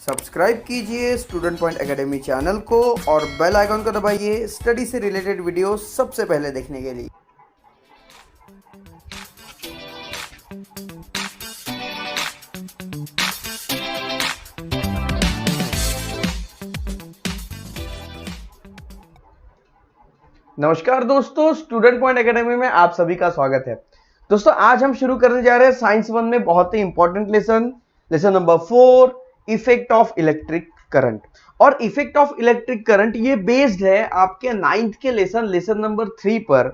Subscribe कीजिए student point academy channel को और बेल आइकन को दबाइए स्टडी से रिलेटेड वीडियो सबसे पहले देखने के लिए। नमस्कार दोस्तों, स्टूडेंट पॉइंट एकेडमी में आप सभी का स्वागत है। दोस्तों आज हम शुरू करने जा रहे हैं साइंस 1 में बहुत ही important lesson number 4, effect of electric current. और इफेक्ट ऑफ इलेक्ट्रिक करंट ये बेस्ड है आपके 9th के लेसन नंबर 3 पर।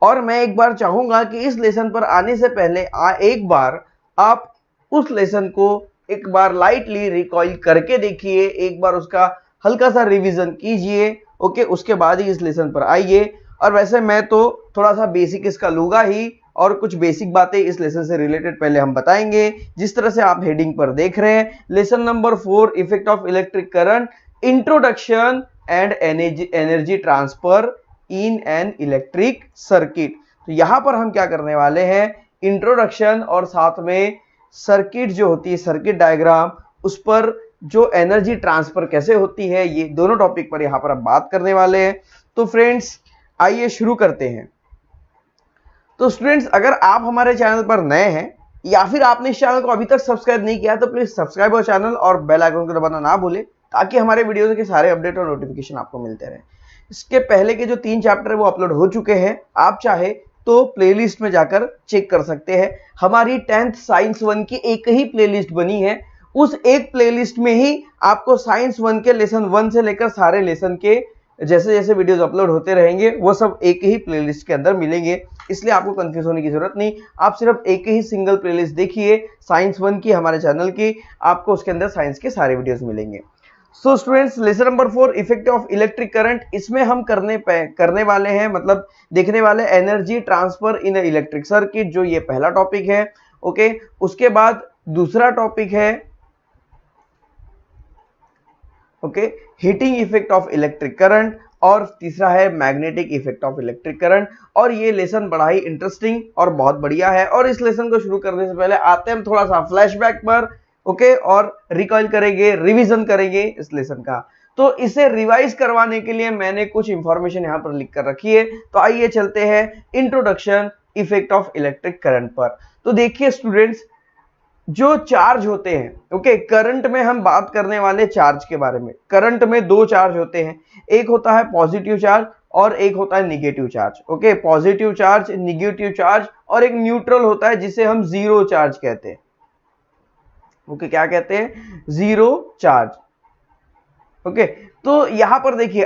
और मैं एक बार चाहूंगा कि इस लेसन पर आने से पहले एक बार आप उस लेसन को एक बार लाइटली रिकॉइल करके देखिए, एक बार उसका हल्का सा रिवीजन कीजिए। ओके, उसके बाद ही इस लेसन पर आइए। और वैसे मैं तो थोड़ा सा बेसिक इसका लूंगा ही, और कुछ बेसिक बातें इस लेसन से रिलेटेड पहले हम बताएंगे। जिस तरह से आप हेडिंग पर देख रहे हैं, lesson number 4, effect of electric current, introduction and energy transfer in an electric circuit. तो यहां पर हम क्या करने वाले हैं, इंट्रोडक्शन और साथ में सर्किट जो होती है, सर्किट डायग्राम, उस पर जो एनर्जी ट्रांसफर कैसे होती है, ये दोनों टॉपिक पर यहां पर हम बात करने वाले हैं। तो फ्रेंड्स आइए शुरू करते हैं। तो स्टूडेंट्स, अगर आप हमारे चैनल पर नए हैं या फिर आपने इस चैनल को अभी तक सब्सक्राइब नहीं किया तो प्लीज सब्सक्राइब अवर चैनल और बेल आइकन को दबाना ना भूलें, ताकि हमारे वीडियोस के सारे अपडेट और नोटिफिकेशन आपको मिलते रहे। इसके पहले के जो 3 चैप्टर है वो अपलोड हो चुके हैं, आप चाहे तो प्लेलिस्ट में जाकर चेक कर सकते हैं। हमारी 10th साइंस 1 की एक ही प्लेलिस्ट बनी है, उस एक प्लेलिस्ट में ही आपको साइंस 1 के लेसन 1 से लेकर सारे लेसन के जैसे जैसे वीडियोस अपलोड होते रहेंगे वो सब एक ही प्लेलिस्ट के अंदर मिलेंगे। इसलिए आपको कंफ्यूज होने की जरूरत नहीं, आप सिर्फ एक ही सिंगल प्लेलिस्ट देखिए साइंस 1 की, हमारे चैनल की, आपको उसके अंदर साइंस के सारे वीडियोस मिलेंगे। So students, lesson number 4, effect of electric current, इसमें हम करने वाले हैं, मतलब देखने वाले energy transfer in electric circuit, जो ये पहला टॉपिक है। ओके, उसके बाद दूसरा टॉपिक है heating effect of electric current, और तीसरा है magnetic effect of electric current. और ये लेसन बड़ा ही इंटरेस्टिंग और बहुत बढ़िया है। और इस लेसन को शुरू करने से पहले आते हैं हम थोड़ा सा फ्लैशबैक पर, ओके, और रिकॉइल करेंगे, रिवीजन करेंगे इस लेसन का। तो इसे रिवाइज करवाने के लिए मैंने कुछ इंफॉर्मेशन यहाँ पर लिख कर रखी है। तो आइए चलते हैं introduction effect of electric current पर। तो देखिए स्टूडेंट्स, जो चार्ज होते हैं, ओके, करंट में हम बात करने वाले चार्ज के बारे में। करंट में 2 चार्ज होते हैं, एक होता है पॉजिटिव चार्ज और एक होता है negative charge. Okay, positive charge, negative charge, और एक न्यूट्रल होता है जिसे हम जीरो चार्ज कहते हैं। ओके, क्या कहते हैं, जीरो चार्ज। ओके, तो यहां पर देखिए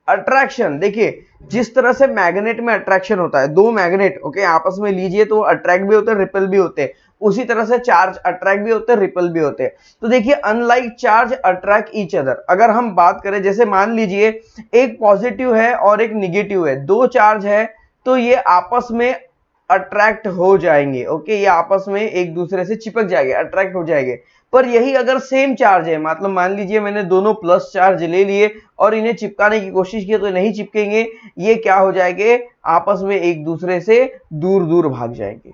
अट्रैक्शन देखिए, जिस तरह से मैग्नेट में अट्रैक्शन होता है, 2 मैग्नेट ओके आपस में लीजिए तो अट्रैक्ट भी होते हैं, रिपेल भी होते हैं। उसी तरह से चार्ज अट्रैक्ट भी होते हैं, रिपेल भी होते हैं। तो देखिए, unlike charge attract each other. अगर हम बात करें, जैसे मान लीजिए एक पॉजिटिव है और एक निगेटिव है, 2 चार्ज है, तो ये आपस में अट्रैक्ट हो जाएंगे। ओके, ये आपस में एक दूसरे से चिपक जाएंगे, अट्रैक्ट हो जाएंगे। पर यही अगर सेम चार्ज है, मतलब मान लीजिए मैंने दोनों प्लस चार्ज ले लिए और इन्हें चिपकाने की कोशिश की, तो नहीं चिपकेंगे, ये क्या हो जाएंगे, आपस में एक दूसरे से दूर दूर भाग जाएंगे।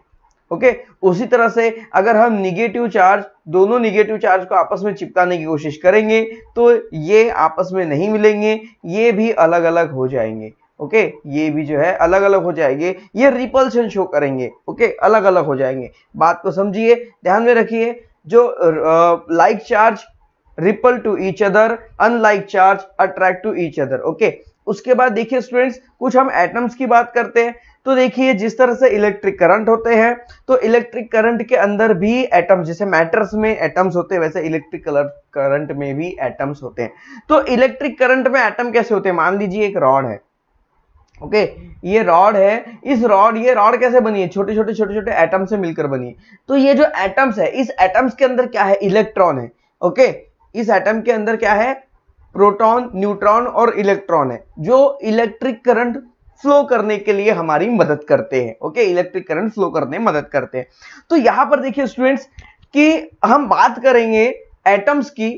ओके, उसी तरह से अगर हम निगेटिव चार्ज, दोनों निगेटिव चार्ज को आपस में चिपकाने की कोशिश करेंगे तो ये आपस में नहीं मिलेंगे, ये भी अलग अलग हो जाएंगे। ओके, ये भी जो है अलग अलग हो जाएंगे, ये रिपल्शन शो करेंगे। ओके, अलग अलग हो जाएंगे। बात को समझिए, ध्यान में रखिए। जो like charge repel to each other, unlike charge attract to each other. Okay, उसके बाद देखिए स्टूडेंट्स, कुछ हम एटम्स की बात करते हैं। तो देखिए, जिस तरह से इलेक्ट्रिक करंट होते हैं, तो इलेक्ट्रिक करंट के अंदर भी एटम्स, जैसे मैटर्स में एटम्स होते हैं, वैसे इलेक्ट्रिक करंट में भी एटम्स होते हैं। तो इलेक्ट्रिक करंट में एटम कैसे होते हैं, मान लीजिए एक रॉड है। ओके, ये रॉड है, ये रॉड कैसे बनी है, छोटे छोटे एटम से मिलकर बनी है। तो ये जो एटम्स है, इस एटम्स के अंदर क्या है, इलेक्ट्रॉन है। ओके, इस एटम के अंदर क्या है, प्रोटॉन, न्यूट्रॉन और इलेक्ट्रॉन है, जो इलेक्ट्रिक करंट फ्लो करने के लिए हमारी मदद करते हैं। ओके, इलेक्ट्रिक करंट फ्लो करने में मदद करते हैं। तो यहां पर देखिए स्टूडेंट्स कि हम बात करेंगे एटम्स की।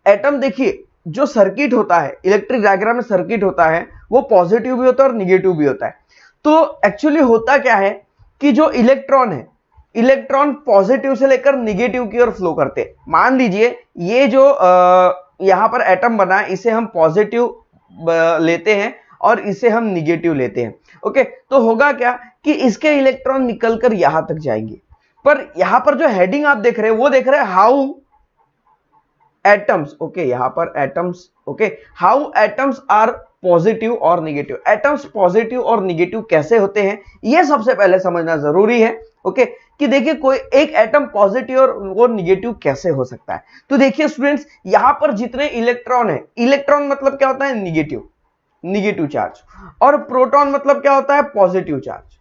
एटम देखिए, जो सर्किट होता है, इलेक्ट्रिक डायग्राम में सर्किट होता है, वो पॉजिटिव भी होता है और निगेटिव भी होता है। तो एक्चुअली होता क्या है कि जो इलेक्ट्रॉन है, इलेक्ट्रॉन पॉजिटिव से लेकर निगेटिव की ओर फ्लो करते हैं। मान लीजिए ये जो यहां पर एटम बना है इसे हम पॉजिटिव लेते हैं और इसे हम निगेटिव लेते हैं। ओके, तो होगा क्या कि इसके इलेक्ट्रॉन निकलकर यहां तक जाएंगे, पर यहां पर जो हेडिंग आप देख रहे हैं वो देख रहे हैं हाउ एटम्स। ओके, यहां पर atoms, okay, how atoms are positive और निगेटिव। एटम्स पॉजिटिव और निगेटिव कैसे होते हैं ये सबसे पहले समझना जरूरी है। ओके, कि देखिए कोई एक एटम पॉजिटिव और वो निगेटिव कैसे हो सकता है। तो देखिए स्टूडेंट्स, यहां पर जितने इलेक्ट्रॉन है, इलेक्ट्रॉन मतलब क्या होता है, निगेटिव, निगेटिव चार्ज, और प्रोटॉन मतलब क्या होता है, positive charge.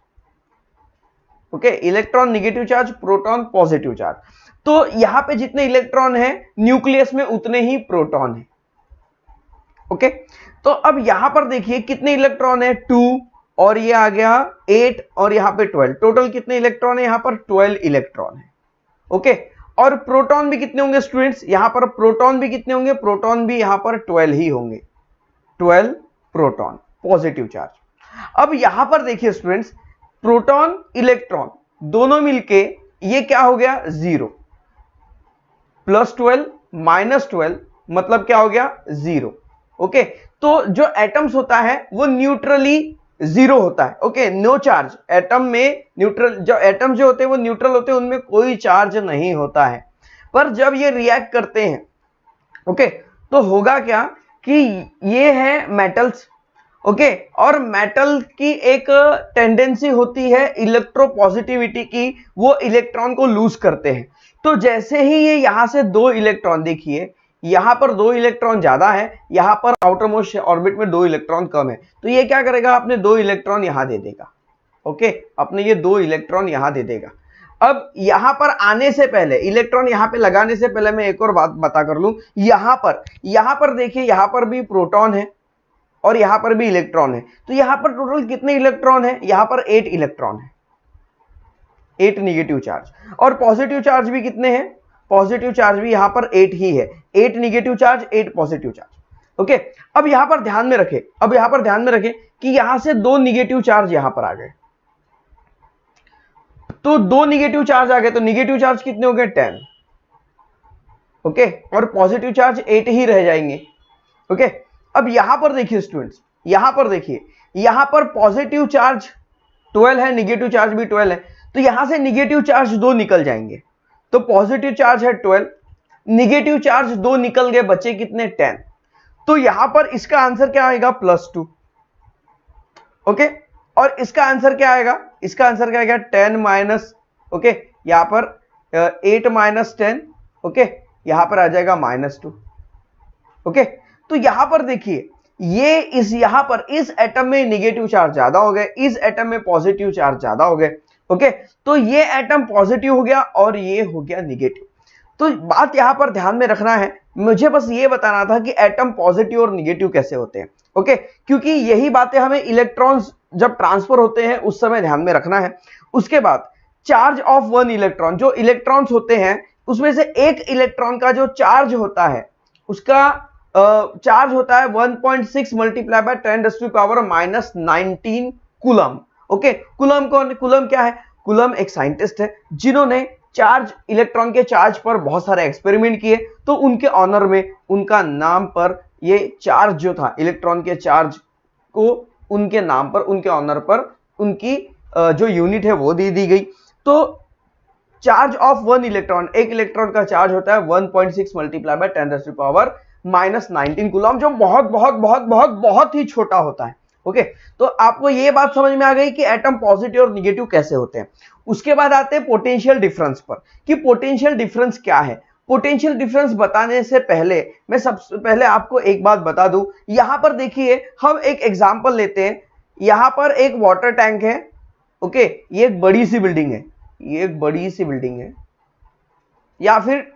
Okay, electron negative charge, proton positive charge. तो यहां पे जितने इलेक्ट्रॉन है न्यूक्लियस में उतने ही प्रोटॉन है। ओके, तो अब यहां पर देखिए कितने इलेक्ट्रॉन है, 2, और ये आ गया 8, और यहां पे 12। टोटल कितने इलेक्ट्रॉन है, यहां पर 12 इलेक्ट्रॉन है। ओके, और प्रोटॉन भी कितने होंगे स्टूडेंट्स, यहां पर प्रोटॉन भी कितने होंगे, प्रोटॉन भी यहां पर 12 ही होंगे, 12 प्रोटॉन पॉजिटिव चार्ज। अब यहां पर देखिए स्टूडेंट्स, प्रोटॉन इलेक्ट्रॉन दोनों मिलके ये क्या हो गया, 0, +12 -12 मतलब क्या हो गया, 0। ओके, तो जो एटम्स होता है वो न्यूट्रली 0 होता है। ओके, नो चार्ज, एटम में न्यूट्रल, जो एटम जो होते हैं वो न्यूट्रल होते हैं, उनमें कोई चार्ज नहीं होता है। पर जब ये रिएक्ट करते हैं, ओके, तो होगा क्या कि ये है मेटल्स। ओके, और मेटल की एक टेंडेंसी होती है इलेक्ट्रोपॉजिटिविटी की, वो इलेक्ट्रॉन को लूज करते हैं। तो जैसे ही ये यहां से 2 इलेक्ट्रॉन, देखिए यहां पर 2 इलेक्ट्रॉन ज्यादा है, यहां पर आउटर मोस्ट ऑर्बिट में 2 इलेक्ट्रॉन कम है, तो ये क्या करेगा, अपने 2 इलेक्ट्रॉन यहां दे देगा। ओके, अपने ये 2 इलेक्ट्रॉन यहां दे देगा। अब यहां पर आने से पहले, इलेक्ट्रॉन यहां पे लगाने से पहले मैं एक और बात बता कर लूं, यहां पर देखिए यहां पर भी प्रोटॉन है और यहां पर भी इलेक्ट्रॉन है। तो यहां पर टोटल कितने इलेक्ट्रॉन है, यहां पर 8 इलेक्ट्रॉन है, 8 निगेटिव चार्ज। और पॉजिटिव चार्ज भी कितने हैं, पॉजिटिव चार्ज भी यहां पर 8 ही है, 8 negative charge, 8 positive charge. Okay, अब यहां पर ध्यान में रखें, कि यहां से 2 निगेटिव चार्ज यहां पर आ गए। तो 2 निगेटिव चार्ज आ गए, तो निगेटिव चार्ज कितने हो गए, 10। ओके, और पॉजिटिव चार्ज 8 ही रह जाएंगे। ओके, अब यहां पर देखिए स्टूडेंट्स, यहां पर पॉजिटिव चार्ज 12 है, निगेटिव चार्ज भी 12 है, तो यहां से निगेटिव चार्ज 2 निकल जाएंगे। तो पॉजिटिव चार्ज है 12, निगेटिव चार्ज 2 निकल गए, बचे कितने, 10। तो यहां पर इसका आंसर क्या आएगा, +2। ओके, और इसका आंसर क्या आएगा, इसका आंसर क्या आएगा, 10 माइनस, ओके, यहां पर 8 माइनस 10, ओके, यहां पर आ जाएगा -2। ओके, तो यहां पर देखिए ये यहां पर इस एटम में निगेटिव चार्ज ज्यादा हो गए, इस एटम में पॉजिटिव चार्ज ज्यादा हो गए। ओके, तो ये एटम पॉजिटिव हो गया और ये हो गया निगेटिव। तो बात यहां पर ध्यान में रखना है, मुझे बस ये बताना था कि एटम पॉजिटिव और निगेटिव कैसे होते हैं। ओके, क्योंकि यही बातें हमें इलेक्ट्रॉन्स जब ट्रांसफर होते हैं उस समय ध्यान में रखना है। उसके बाद चार्ज ऑफ 1 इलेक्ट्रॉन, जो इलेक्ट्रॉन्स होते हैं उसमें से एक इलेक्ट्रॉन का जो चार्ज होता है, उसका चार्ज होता है 1.6 multiply by 10⁻⁻19 coulomb. Okay, coulomb क्या है, कूलम एक साइंटिस्ट है जिन्होंने चार्ज, इलेक्ट्रॉन के चार्ज पर बहुत सारे एक्सपेरिमेंट किए, तो उनके ऑनर में, उनका नाम पर ये चार्ज जो था, इलेक्ट्रॉन के चार्ज को उनके नाम पर, उनके ऑनर पर उनकी जो यूनिट है वो दी गई। तो चार्ज ऑफ 1 इलेक्ट्रॉन, एक इलेक्ट्रॉन का चार्ज होता है 1.6 मल्टीप्लाई बाय 10⁻⁻19 कूलम, जो बहुत बहुत बहुत बहुत बहुत ही छोटा होता है। ओके, तो आपको ये बात समझ में आ गई कि एटम पॉजिटिव और निगेटिव कैसे होते हैं। उसके बाद आते हैं पोटेंशियल डिफरेंस पर, कि पोटेंशियल डिफरेंस क्या है। पोटेंशियल डिफरेंस बताने से पहले मैं सबसे पहले आपको एक बात बता दूं। यहां पर देखिए हम एक एग्जांपल लेते हैं, यहां पर एक वाटर टैंक है। ओके, ये एक बड़ी सी बिल्डिंग है, ये एक बड़ी सी बिल्डिंग है, या फिर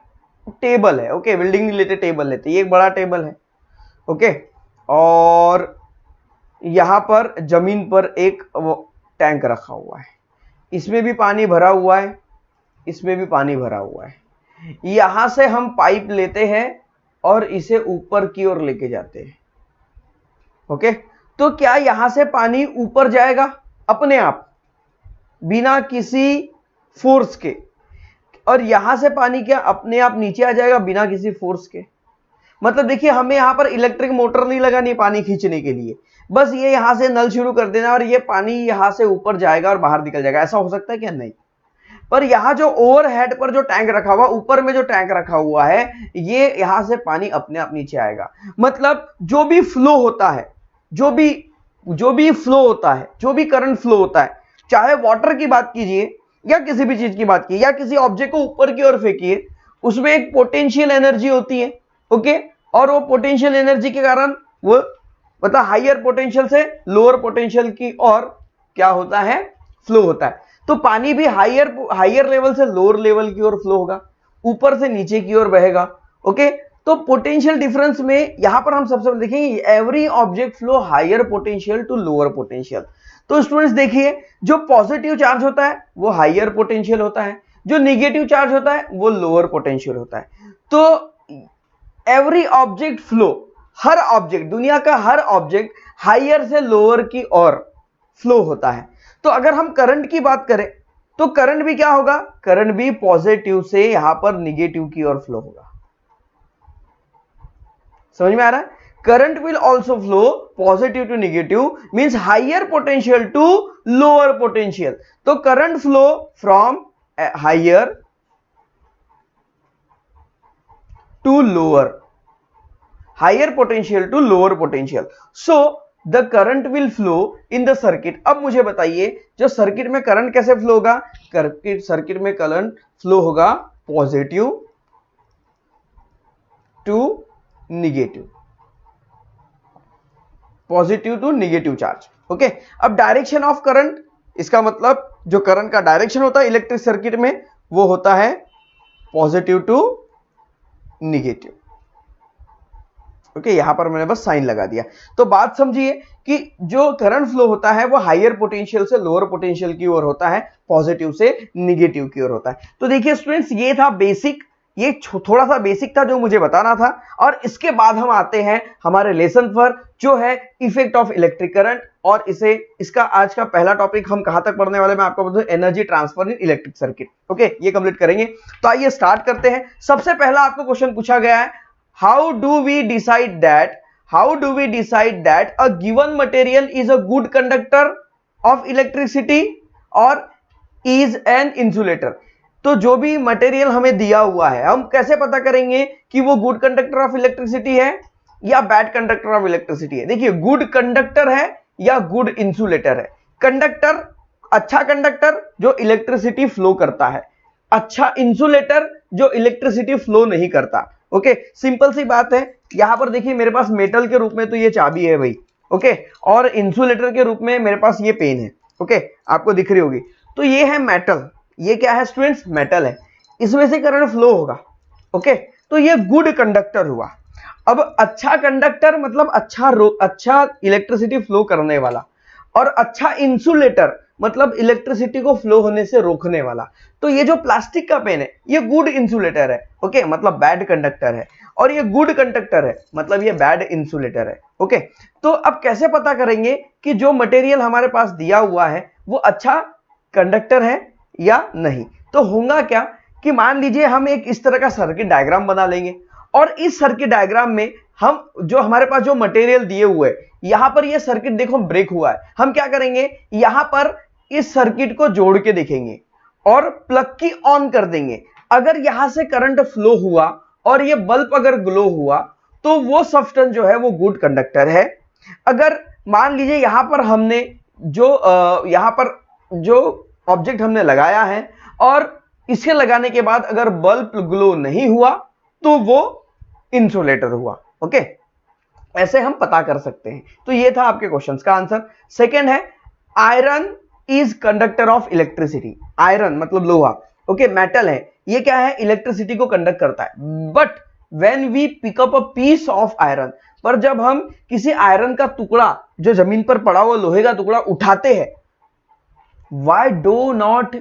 टेबल है। ओके, बिल्डिंग नहीं लेते, टेबल लेते, ये एक बड़ा टेबल है। ओके, और यहां पर जमीन पर एक टैंक रखा हुआ है, इसमें भी पानी भरा हुआ है, इसमें भी पानी भरा हुआ है। यहां से हम पाइप लेते हैं और इसे ऊपर की ओर लेके जाते हैं। ओके, तो क्या यहां से पानी ऊपर जाएगा अपने आप, बिना किसी फोर्स के, और यहां से पानी क्या अपने आप नीचे आ जाएगा बिना किसी फोर्स के। मतलब देखिए हमें यहां पर इलेक्ट्रिक मोटर नहीं लगानी पानी खींचने के लिए, बस ये यहां से नल शुरू कर देना और ये पानी यहां से ऊपर जाएगा और बाहर निकल जाएगा। ऐसा हो सकता है क्या? नहीं। पर यहां जो ओवरहेड पर जो टैंक रखा हुआ, ऊपर में जो टैंक रखा हुआ है, ये यहां से पानी अपने आप नीचे आएगा। मतलब जो भी फ्लो होता है, जो भी फ्लो होता है, जो भी करंट फ्लो होता है, चाहे वाटर की बात कीजिए या किसी भी चीज की बात कीजिए या किसी ऑब्जेक्ट को ऊपर की ओर फेंकिए, उसमें एक पोटेंशियल एनर्जी होती है, ओके। और वो पोटेंशियल एनर्जी के कारण वो मतलब हायर पोटेंशियल से लोअर पोटेंशियल की ओर क्या होता है? फ्लो होता है। तो पानी भी हायर लेवल से लोअर लेवल की ओर फ्लो होगा, ऊपर से नीचे की ओर बहेगा, ओके। तो पोटेंशियल डिफरेंस में यहां पर हम सबसे पहले देखेंगे every object flow higher potential to lower potential. तो स्टूडेंट्स देखिए, जो पॉजिटिव चार्ज होता है वो हायर पोटेंशियल होता है, जो निगेटिव चार्ज होता है वो लोअर पोटेंशियल होता है। तो एवरी ऑब्जेक्ट फ्लो, हर ऑब्जेक्ट, दुनिया का हर ऑब्जेक्ट हायर से लोअर की ओर फ्लो होता है। तो अगर हम करंट की बात करें तो करंट भी क्या होगा? करंट भी पॉजिटिव से यहां पर निगेटिव की ओर फ्लो होगा। समझ में आ रहा है? Current will also flow positive to negative, means higher potential to lower potential. तो current flow from higher to lower, higher potential to lower potential, so the current will flow in the circuit। अब मुझे बताइए जो circuit में current कैसे flow होगा? Circuit में current flow होगा positive to negative, positive to negative charge, okay. अब डायरेक्शन ऑफ करंट, इसका मतलब जो करंट का डायरेक्शन होता है इलेक्ट्रिक सर्किट में वो होता है पॉजिटिव टू निगेटिव, ओके। यहां पर मैंने बस साइन लगा दिया। तो बात समझिए कि जो करंट फ्लो होता है वो हायर पोटेंशियल से लोअर पोटेंशियल की ओर होता है, पॉजिटिव से निगेटिव की ओर होता है। तो देखिए स्टूडेंट्स, ये था बेसिक, ये थोड़ा सा बेसिक था जो मुझे बताना था। और इसके बाद हम आते हैं हमारे लेसन पर, जो है इफेक्ट ऑफ इलेक्ट्रिक करंट। और इसका आज का पहला टॉपिक हम कहां तक पढ़ने वाले, मैं आपको बता दूं, energy transfer in electric circuit, okay. ये कंप्लीट करेंगे। तो आइए स्टार्ट करते हैं। सबसे पहला आपको क्वेश्चन पूछा गया है, how do we decide that a given material is a good conductor of electricity और इज एन इंसुलेटर। तो जो भी मटेरियल हमें दिया हुआ है, हम कैसे पता करेंगे कि वो गुड कंडक्टर ऑफ इलेक्ट्रिसिटी है या बैड कंडक्टर ऑफ इलेक्ट्रिसिटी है? देखिए, गुड कंडक्टर है या गुड इंसुलेटर है। कंडक्टर, अच्छा कंडक्टर जो इलेक्ट्रिसिटी फ्लो करता है, अच्छा इंसुलेटर जो इलेक्ट्रिसिटी फ्लो नहीं करता, ओके। सिंपल सी बात है। यहां पर देखिए मेरे पास मेटल के रूप में तो ये चाबी है भाई, ओके, और इंसुलेटर के रूप में मेरे पास ये पेन है, ओके, आपको दिख रही होगी। तो ये है मेटल, ये क्या है स्टूडेंट्स? मेटल है, इसमें से करंट फ्लो होगा, ओके। तो ये गुड कंडक्टर हुआ। अब अच्छा कंडक्टर मतलब अच्छा इलेक्ट्रिसिटी फ्लो करने वाला, और अच्छा इंसुलेटर मतलब इलेक्ट्रिसिटी को फ्लो होने से रोकने वाला। तो ये जो प्लास्टिक का पेन है ये गुड इंसुलेटर है, ओके, मतलब बैड कंडक्टर है। और ये गुड कंडक्टर है मतलब ये बैड इंसुलेटर है, ओके। तो अब कैसे पता करेंगे कि जो मटेरियल हमारे पास दिया हुआ है वो अच्छा कंडक्टर है या नहीं? तो होगा क्या कि मान लीजिए हम एक इस तरह का सर्किट डायग्राम बना लेंगे, और इस सर्किट डायग्राम में हम जो हमारे पास जो मटेरियल दिए हुए हैं, यहां पर ये सर्किट देखो ब्रेक हुआ है, हम क्या करेंगे, यहां पर इस सर्किट को जोड़ के देखेंगे और प्लग की ऑन कर देंगे। अगर यहां से करंट फ्लो हुआ और ये बल्ब अगर ग्लो हुआ तो वो सब्सटेंस जो है वो गुड कंडक्टर है। अगर मान लीजिए यहां पर हमने यहां पर जो ऑब्जेक्ट हमने लगाया है और इसे लगाने के बाद अगर बल्ब ग्लो नहीं हुआ तो वो इंसुलेटर हुआ, ओके। ऐसे हम पता कर सकते हैं। तो ये था आपके क्वेश्चंस का आंसर। सेकंड है, iron is conductor of electricity. Iron मतलब लोहा, ओके, मेटल है, ये क्या है, इलेक्ट्रिसिटी को कंडक्ट करता है। But when we pick up a piece of iron, पर जब हम किसी आयरन का टुकड़ा जो जमीन पर पड़ा हुआ लोहे का टुकड़ा उठाते हैं, why do not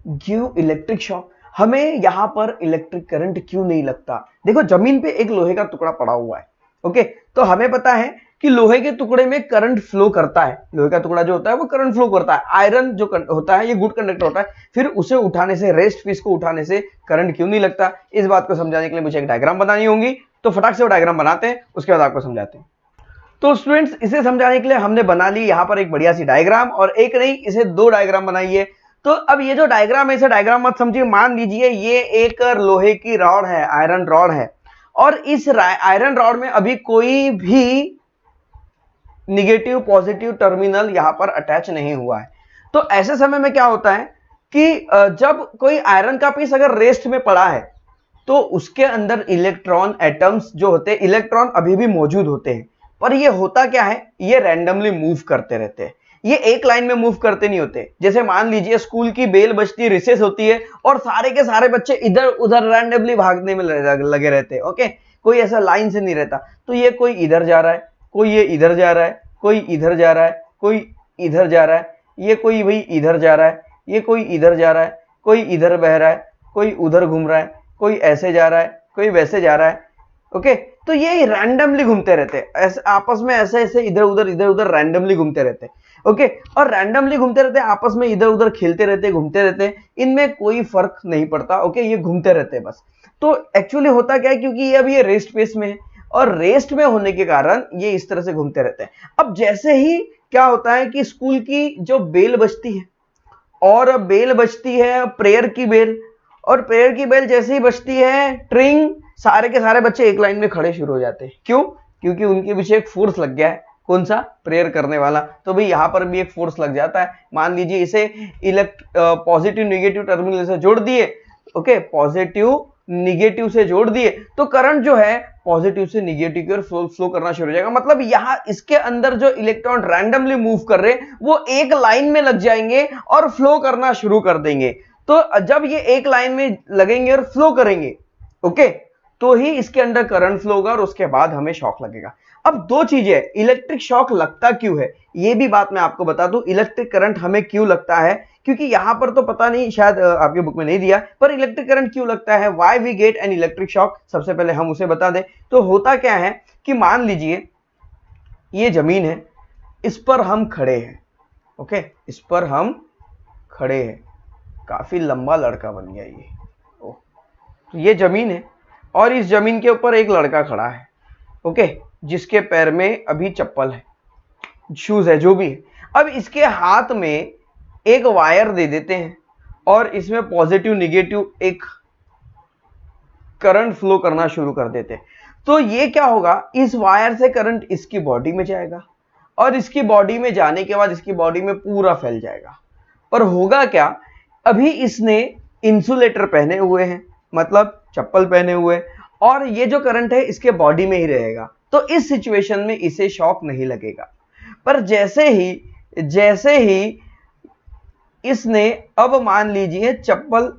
give electric shock, हमें यहां पर इलेक्ट्रिक करंट क्यों नहीं लगता? देखो जमीन पे एक लोहे का टुकड़ा पड़ा हुआ है, ओके, तो हमें पता है कि लोहे के टुकड़े में करंट फ्लो करता है, लोहे का टुकड़ा जो होता है वो करंट फ्लो करता है। आयरन जो होता है ये गुड कंडक्टर होता है, फिर उसे उठाने से, रेस्ट पीस को उठाने से करंट क्यों नहीं लगता, इस बात को समझाने के लिए मुझे एक डायग्राम बनानी होगी। तो फटाक से वो डायग्राम बनाते हैं, उसके बाद आपको समझाते हैं। तो स्टूडेंट्स, इसे समझाने के लिए हमने बना ली यहाँ पर एक बढ़िया सी डायग्राम, और एक नहीं इसे दो डायग्राम बनाइए। तो अब ये जो डायग्राम है, इसे डायग्राम मत समझिए, मान लीजिए ये एक लोहे की रॉड है, आयरन रॉड है, और इस आयरन रॉड में अभी कोई भी निगेटिव पॉजिटिव टर्मिनल यहां पर अटैच नहीं हुआ है। तो ऐसे समय में क्या होता है कि जब कोई आयरन का पीस अगर रेस्ट में पड़ा है तो उसके अंदर इलेक्ट्रॉन एटम्स जो होते हैं, इलेक्ट्रॉन अभी भी मौजूद होते हैं, पर ये होता क्या है, ये रैंडमली मूव करते रहते हैं, ये एक लाइन में मूव करते नहीं होते। जैसे मान लीजिए स्कूल की बेल बजती है, रिसेस होती है, और सारे के सारे बच्चे इधर उधर रैंडमली भागने में लगे रहते हैं। ओके, कोई ऐसा लाइन से नहीं रहता। तो ये कोई इधर जा रहा है, कोई ये इधर जा रहा है, कोई इधर जा रहा है, कोई इधर जा रहा है, ये कोई भाई इधर जा रहा है, ये कोई इधर जा रहा है, कोई इधर बह रहा है, कोई उधर घूम रहा है, कोई ऐसे जा रहा है, कोई वैसे जा रहा है। ओके, तो ये रैंडमली घूमते रहते हैं, ऐसे आपस में ऐसे ऐसे इधर उधर रैंडमली घूमते रहते हैं। ओके, और रैंडमली घूमते रहते हैं, आपस में इधर उधर खेलते रहते हैं, घूमते रहते हैं, इनमें कोई फर्क नहीं पड़ता। ओके, ये घूमते रहते हैं बस। तो एक्चुअली होता क्या है, क्योंकि ये अभी ये रेस्ट पेस में है, और रेस्ट में होने के कारण ये इस तरह से घूमते रहते हैं। अब जैसे ही क्या होता है कि स्कूल की जो बेल बजती है, और बेल बजती है प्रेयर की बेल, और प्रेयर की बेल जैसे ही बजती है, ट्रिंग, सारे के सारे बच्चे एक लाइन में खड़े शुरू हो जाते हैं। क्यों? क्योंकि उनके पीछे एक फोर्स लग गया है। कौन सा? प्रेयर करने वाला। तो भाई यहां पर भी एक फोर्स लग जाता है। मान लीजिए इसे पॉजिटिव निगेटिव टर्मिनल से जोड़ दिए, ओके, पॉजिटिव निगेटिव से जोड़ दिए, तो करंट जो है पॉजिटिव से निगेटिव की ओर फ्लो करना शुरू हो जाएगा। मतलब यहां इसके अंदर जो इलेक्ट्रॉन रैंडमली मूव कर रहे हैं वो एक लाइन में लग जाएंगे और फ्लो करना शुरू कर देंगे। तो जब ये एक लाइन में लगेंगे और फ्लो करेंगे, ओके, तो ही इसके अंदर करंट फ्लो होगा और उसके बाद हमें शॉक लगेगा। अब दो चीजें, इलेक्ट्रिक शॉक लगता क्यों है, ये भी बात मैं आपको बता दूं। इलेक्ट्रिक करंट हमें क्यों लगता है, क्योंकि यहां पर तो पता नहीं, शायद आपके बुक में नहीं दिया, पर इलेक्ट्रिक करंट क्यों लगता है, why we get an electric shock, सबसे पहले हम उसे बता दें। तो होता क्या है कि मान लीजिए ये जमीन है, इस पर हम खड़े हैं, ओके, इस पर हम खड़े हैं, काफी लंबा लड़का बन गया ये। तो ये जमीन है और इस जमीन के ऊपर एक लड़का खड़ा है, ओके, जिसके पैर में अभी चप्पल है, शूज है, जो भी है। अब इसके हाथ में एक वायर दे देते हैं और इसमें पॉजिटिव निगेटिव एक करंट फ्लो करना शुरू कर देते हैं। तो ये क्या होगा, इस वायर से करंट इसकी बॉडी में जाएगा और इसकी बॉडी में जाने के बाद इसकी बॉडी में पूरा फैल जाएगा। पर होगा क्या, अभी इसने इंसुलेटर पहने हुए हैं, मतलब चप्पल पहने हुए, और ये जो करंट है इसके बॉडी में ही रहेगा, तो इस सिचुएशन में इसे शॉक नहीं लगेगा। पर जैसे ही इसने, अब मान लीजिए चप्पल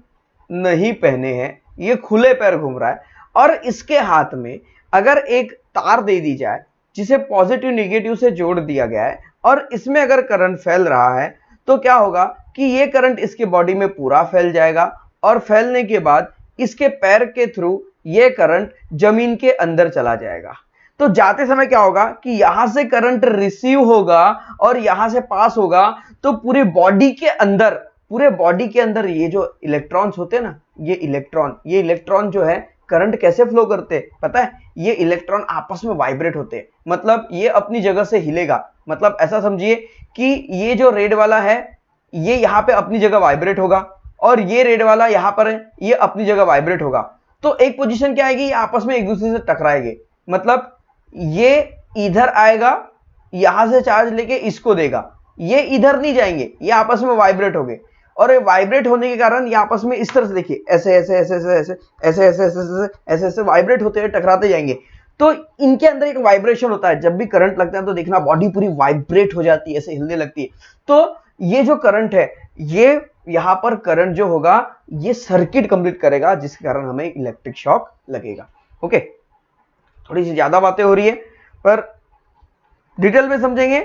नहीं पहने हैं, ये खुले पैर घूम रहा है, और इसके हाथ में अगर एक तार दे दी जाए जिसे पॉजिटिव निगेटिव से जोड़ दिया गया है और इसमें अगर करंट फैल रहा है, तो क्या होगा कि ये करंट इसके बॉडी में पूरा फैल जाएगा, और फैलने के बाद इसके पैर के थ्रू ये करंट जमीन के अंदर चला जाएगा। तो जाते समय क्या होगा कि यहां से करंट रिसीव होगा और यहां से पास होगा, तो पूरे बॉडी के अंदर ये जो इलेक्ट्रॉन्स होते हैं ना, ये इलेक्ट्रॉन जो है करंट कैसे फ्लो करते हैं पता है, ये इलेक्ट्रॉन आपस में वाइब्रेट होते हैं, मतलब ये अपनी जगह से हिलेगा। मतलब ऐसा समझिए कि ये जो रेड वाला है ये यहाँ पे अपनी जगह वाइब्रेट होगा, और ये रेड वाला यहाँ पर है, ये अपनी जगह वाइब्रेट होगा। तो एक पोजीशन क्या आएगी, ये आपस में एक दूसरे से टकराएंगे, मतलब ये इधर आएगा, यहां से चार्ज लेके इसको देगा, ये इधर नहीं जाएंगे, ये आपस में वाइब्रेट हो गए, और ये वाइब्रेट होने के कारण ये आपस में इस तरह से, देखिए ऐसे ऐसे ऐसे ऐसे ऐसे ऐसे ऐसे ऐसे ऐसे ऐसे वाइब्रेट होते हुए टकराते जाएंगे। तो इनके अंदर एक वाइब्रेशन होता है, जब भी करंट लगता है तो देखना बॉडी पूरी वाइब्रेट हो जाती है, ऐसे हिलने लगती है। तो ये जो करंट है, ये यहां पर करंट जो होगा ये सर्किट कंप्लीट करेगा, जिसके कारण हमें इलेक्ट्रिक शॉक लगेगा। ओके, थोड़ी सी ज्यादा बातें हो रही है पर डिटेल में समझेंगे।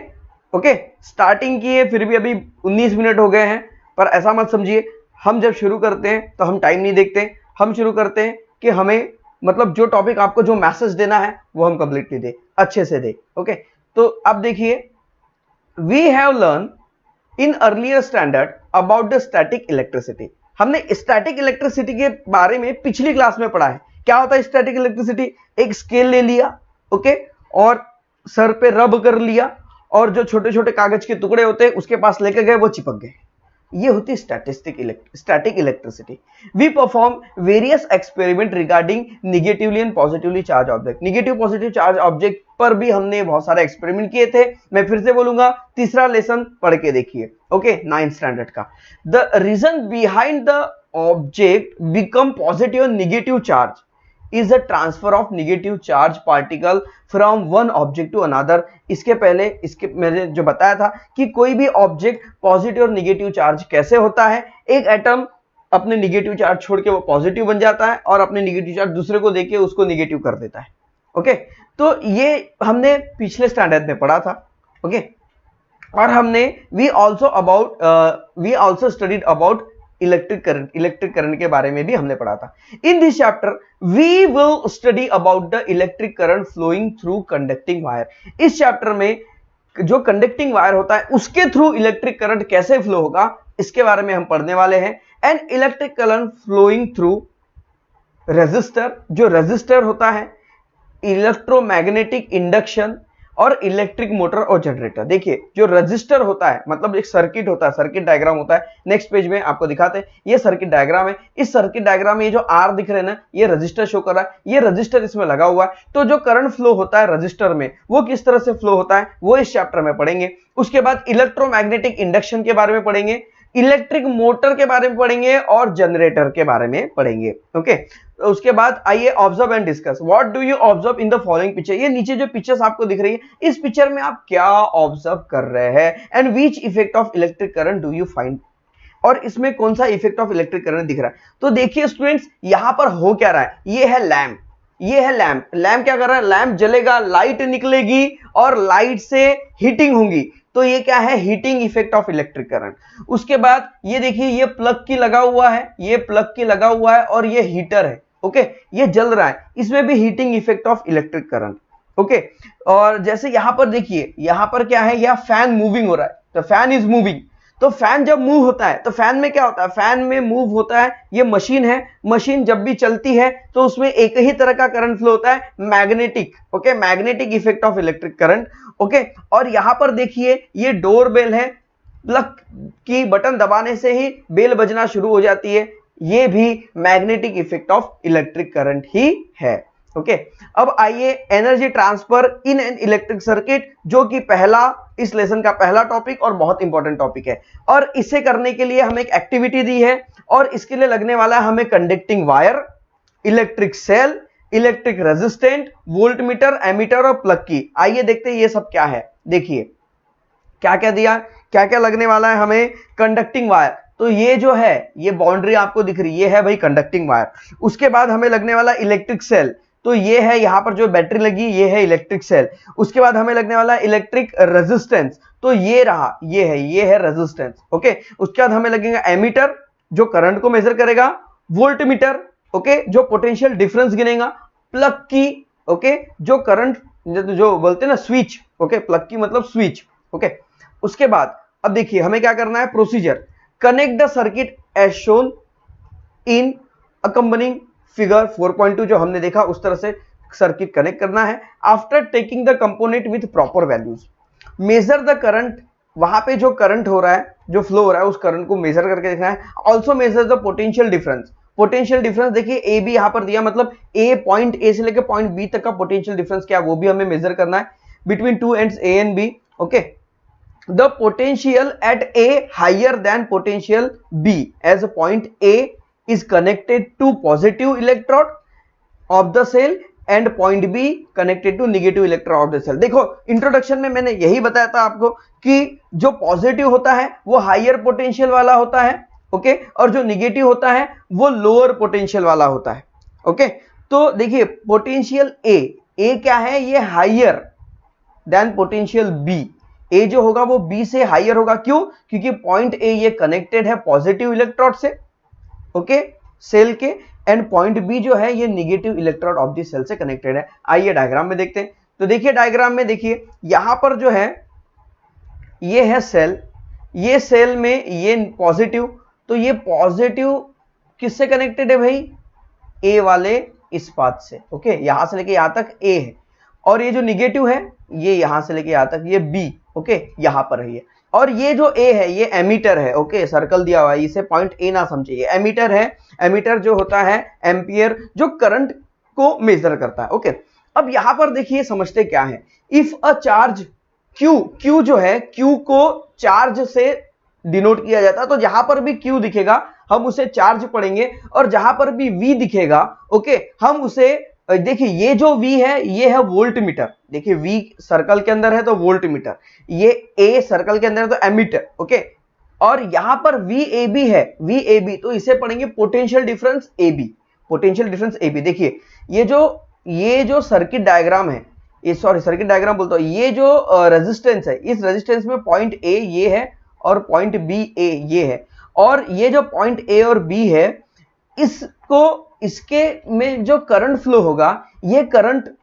ओके, स्टार्टिंग की है, फिर भी अभी 19 मिनट हो गए हैं, पर ऐसा मत समझिए, हम जब शुरू करते हैं तो हम टाइम नहीं देखते, हम शुरू करते हैं कि हमें मतलब जो टॉपिक आपको जो मैसेज देना है वो हम कंप्लीटली दे, अच्छे से दे। ओके, तो अब देखिए, we have learn in earlier standard about the static electricity. हमने स्टैटिक इलेक्ट्रिसिटी के बारे में पिछली क्लास में पढ़ा है। क्या होता है स्टैटिक इलेक्ट्रिसिटी? एक स्केल ले लिया, ओके, और सर पे रब कर लिया, और जो छोटे छोटे कागज के टुकड़े होते हैं उसके पास लेके गए, वो चिपक गए। ये होती है static electricity. We perform various experiment regarding negatively and positively charge object. Negative positive charge object पर भी हमने बहुत सारे एक्सपेरिमेंट किए थे। मैं फिर से बोलूंगा, तीसरा लेसन पढ़ के देखिए, ओके, 9th स्टैंडर्ड का। The reason behind the object become positive and negative charge is the transfer of negative charge particle from one object to another। इसके पहले मैंने जो बताया था कि कोई भी ऑब्जेक्ट पॉजिटिव और निगेटिव चार्ज कैसे होता है। एक एटम अपने निगेटिव चार्ज छोड़ के वो पॉजिटिव बन जाता है और अपने निगेटिव चार्ज दूसरे को देके उसको निगेटिव कर देता है। ओके, तो ये हमने पिछले स्टैंडर्ड में पढ़ा था। ओके, और हमने we also studied about electric current के बारे में भी हमने पढ़ा था। In this chapter we will study about the electric current flowing through conducting wire. इस चैप्टर में जो कंडक्टिंग वायर होता है उसके थ्रू इलेक्ट्रिक करंट कैसे फ्लो होगा, इसके बारे में हम पढ़ने वाले हैं। And electric current flowing through resistor, जो रेजिस्टर होता है, इलेक्ट्रोमैग्नेटिक इंडक्शन और इलेक्ट्रिक मोटर और जनरेटर। देखिए, जो रजिस्टर होता है मतलब एक सर्किट होता है, सर्किट डायग्राम होता है। नेक्स्ट पेज में आपको दिखाते हैं, ये सर्किट डायग्राम है। इस सर्किट डायग्राम में ये जो आर दिख रहे हैं ना, ये रजिस्टर शो कर रहा है, ये रजिस्टर इसमें लगा हुआ है। तो जो करंट फ्लो होता है रजिस्टर में, वो किस तरह से फ्लो होता है वो इस चैप्टर में पढ़ेंगे। उसके बाद इलेक्ट्रोमैग्नेटिक इंडक्शन के बारे में पढ़ेंगे, इलेक्ट्रिक मोटर के बारे में पढ़ेंगे और जनरेटर के बारे में पढ़ेंगे। ओके, उसके बाद आइए observe and discuss. What do you observe in the following picture. ये नीचे जो पिक्चर्स आपको दिख रही है, इस पिक्चर में आप क्या ऑब्जर्व कर रहे हैं। And which effect of electric current do you find, और इसमें कौन सा इफेक्ट ऑफ इलेक्ट्रिक करंट दिख रहा है। तो देखिए स्टूडेंट्स, यहां पर हो क्या रहा है, ये है लैम्प, ये है लैम्प। लैम्प क्या कर रहा है, लैम्प जलेगा, लाइट निकलेगी और लाइट से हीटिंग होगी। तो ये क्या है, heating effect of electric current. उसके बाद ये देखिए, ये प्लग की लगा हुआ है, ये प्लग की लगा हुआ है और ये हीटर है। ओके, ये जल रहा है, इसमें भी heating effect of electric current. Okay, और जैसे यहां पर देखिए, यहां पर क्या है, यह फैन मूविंग हो रहा है, तो फैन इज मूविंग। तो फैन जब मूव होता है तो फैन में क्या होता है, फैन में मूव होता है, ये मशीन है, मशीन जब भी चलती है तो उसमें एक ही तरह का करंट फ्लो होता है, magnetic. Okay, magnetic effect of electric current. Okay, और यहां पर देखिए, ये डोर बेल है, प्लग की बटन दबाने से ही बेल बजना शुरू हो जाती है, ये भी magnetic effect of electric current ही है। ओके, अब आइए energy transfer in an electric circuit, जो कि पहला इस लेसन का पहला टॉपिक और बहुत इंपॉर्टेंट टॉपिक है। और इसे करने के लिए हमें एक एक्टिविटी दी है और इसके लिए लगने वाला है हमें conducting wire, electric cell, electric resistant, voltmeter, ammeter और प्लग की। आइए देखते हैं ये सब क्या है। देखिए क्या क्या दिया, क्या क्या लगने वाला है हमें। कंडक्टिंग वायर, तो ये जो है, ये बाउंड्री आपको दिख रही है, ये है भाई कंडक्टिंग वायर। उसके बाद हमें लगने वाला इलेक्ट्रिक सेल, तो ये है यहां पर जो बैटरी लगी, ये है इलेक्ट्रिक सेल। उसके बाद हमें लगने वाला इलेक्ट्रिक रेजिस्टेंस, तो ये रहा, ये है रेजिस्टेंस। ओके, उसके बाद हमें लगेगा एमीटर, जो करंट को मेजर करेगा, वोल्टमीटर, ओके, जो पोटेंशियल डिफरेंस गिनेगा, प्लग की, ओके, जो करंट जो बोलते हैं ना स्विच, ओके, प्लग की मतलब स्विच। ओके, उसके बाद अब देखिए हमें क्या करना है, procedure. Connect the circuit as shown in accompanying figure 4.2, जो हमने देखा उस तरह से सर्किट कनेक्ट करना है। After taking the component with proper values, measure the current, वहां पे जो करंट हो रहा है, जो फ्लो हो रहा है, उस करंट को मेजर करके देखना है। Also measure the potential difference. Potential difference देखिए ए बी यहां पर दिया, मतलब ए, पॉइंट ए से लेकर पॉइंट बी तक का पोटेंशियल डिफरेंस क्या है वो भी हमें मेजर करना है, between two ends A and B. Okay, the potential at A higher than potential B as point A is connected to positive electrode of the cell and point B connected to negative electrode of the cell। देखो introduction में मैंने यही बताया था आपको कि जो positive होता है वो हायर पोटेंशियल वाला होता है, ओके, और जो निगेटिव होता है वो लोअर पोटेंशियल वाला होता है। ओके, तो देखिए पोटेंशियल ए क्या है, ये हायर देन पोटेंशियल बी। ए जो होगा वो बी से हायर होगा, क्यों, क्योंकि पॉइंट ए ये कनेक्टेड है पॉजिटिव इलेक्ट्रोड से, ओके, सेल के, एंड पॉइंट बी जो है ये negative electrode of the cell से कनेक्टेड है। आइए डायग्राम में देखते हैं। तो देखिए डायग्राम में देखिए यहां पर जो है ये है सेल, ये सेल में ये पॉजिटिव, तो ये पॉजिटिव किससे कनेक्टेड है भाई, ए वाले इस पाथ से। ओके, यहां से लेके यहां तक ए है, और ये जो निगेटिव है ये यहां से लेके यहां तक ये बी। ओके, यहां पर है ये, और ये जो ए है ये एमीटर है। ओके, सर्कल दिया हुआ है, इसे पॉइंट ए ना समझिए, ये एमीटर है। एमीटर जो होता है एम्पियर, जो करंट को मेजर करता है। ओके, अब यहां पर देखिए समझते क्या है, इफ अ चार्ज Q जो है Q को चार्ज से डिनोट किया जाता है, तो जहां पर भी Q दिखेगा हम उसे चार्ज पढ़ेंगे, और जहां पर भी V दिखेगा ओके हम उसे, देखिए ये जो V है ये है वोल्ट मीटर। देखिए V सर्कल के अंदर है तो वोल्ट मीटर, ये A सर्कल के अंदर है तो एमीटर। ओके, और यहां पर VAB है, VAB तो इसे पढ़ेंगे potential difference AB, potential difference AB। देखिए ये जो सर्किट डायग्राम है, ये सॉरी सर्किट डायग्राम बोलता हूं, ये जो रेजिस्टेंस है, इस रेजिस्टेंस में पॉइंट ए ये है और पॉइंट बी ए ये है, और ये जो पॉइंट ए और बी है इसके में जो करंट फ्लो होगा, ये करंट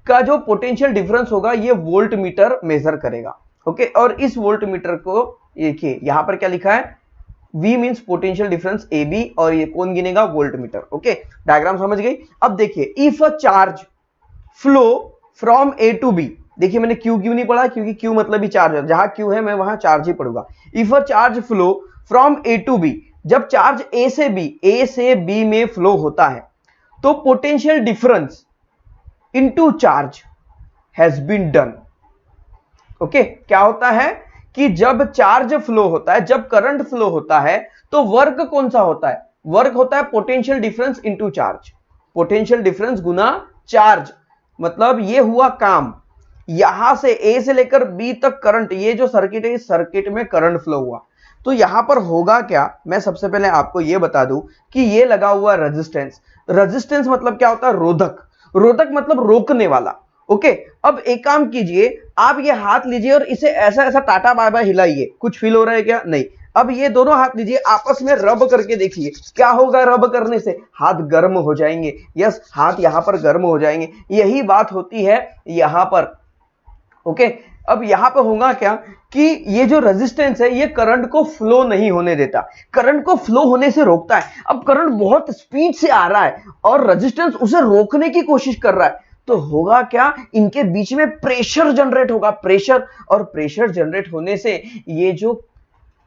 का जो पोटेंशियल डिफरेंस होगा ये वोल्ट मीटर मेजर करेगा। ओके, और इस वोल्ट मीटर को देखिए यहां पर क्या लिखा है, V means potential difference AB, और ये कौन गिनेगा, वोल्ट मीटर। ओके, डायग्राम समझ गई। अब देखिए if a charge flow from A to B, देखिए मैंने Q क्यों नहीं पढ़ा, क्योंकि Q मतलब ही चार्ज है, जहां Q है मैं वहां चार्ज ही पढ़ूंगा। If a charge flow from A to B, जब चार्ज A से B में फ्लो होता है तो potential difference into charge has been done. Okay, क्या होता है कि जब चार्ज फ्लो होता है, जब करंट फ्लो होता है, तो वर्क कौन सा होता है, वर्क होता है potential difference into charge, potential difference गुना चार्ज। मतलब ये हुआ काम, यहां से ए से लेकर बी तक करंट, ये जो सर्किट है इस सर्किट में करंट फ्लो हुआ, तो यहां पर होगा क्या, मैं सबसे पहले आपको यह बता दूं कि ये लगा हुआ रेजिस्टेंस, रेजिस्टेंस मतलब क्या होता है, रोधक, रोधक मतलब रोकने वाला। ओके, अब एक काम कीजिए, आप ये हाथ लीजिए और इसे ऐसा ऐसा टाटा बाय बाय हिलाइए, कुछ फील हो रहा है क्या, नहीं। अब ये दोनों हाथ लीजिए, आपस में रब करके देखिए क्या होगा, रब करने से हाथ गर्म हो जाएंगे। यस, हाथ यहां पर गर्म हो जाएंगे, यही बात होती है यहां पर। ओके, अब यहां पर होगा क्या कि ये जो रेजिस्टेंस है ये करंट को फ्लो नहीं होने देता, करंट को फ्लो होने से रोकता है। अब करंट बहुत स्पीड से आ रहा है और रेजिस्टेंस उसे रोकने की कोशिश कर रहा है, तो होगा क्या, इनके बीच में प्रेशर जनरेट होगा, प्रेशर, और प्रेशर जनरेट होने से ये जो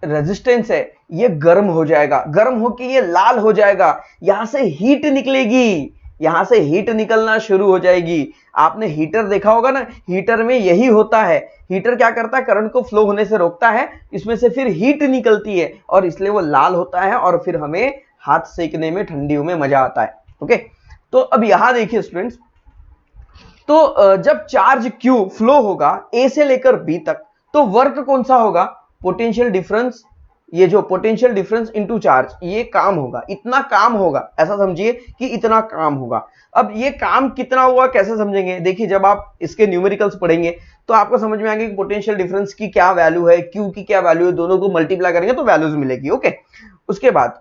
रेजिस्टेंस है ये गर्म हो जाएगा, गर्म होकर ये लाल हो जाएगा, यहां से हीट निकलेगी, यहां से हीट निकलना शुरू हो जाएगी। आपने हीटर देखा होगा ना, हीटर में यही होता है, हीटर क्या करता है, करंट को फ्लो होने से रोकता है, इसमें से फिर हीट निकलती है और इसलिए वो लाल होता है, और फिर हमें हाथ सेकने में ठंडियों में मजा आता है। ओके, तो अब यहां देखिए स्टूडेंट्स, तो जब चार्ज Q फ्लो होगा A से लेकर B तक, तो वर्क कौन सा होगा, पोटेंशियल डिफरेंस, ये जो पोटेंशियल डिफरेंस इनटू चार्ज, ये काम होगा, इतना काम होगा, ऐसा समझिए कि इतना काम होगा। अब ये काम कितना हुआ कैसे समझेंगे, देखिए जब आप इसके न्यूमेरिकल्स पढ़ेंगे तो आपको समझ में आएगा कि पोटेंशियल डिफरेंस की क्या वैल्यू है, Q की क्या वैल्यू है, दोनों को मल्टीप्लाई करेंगे तो वैल्यूज मिलेगी। ओके, उसके बाद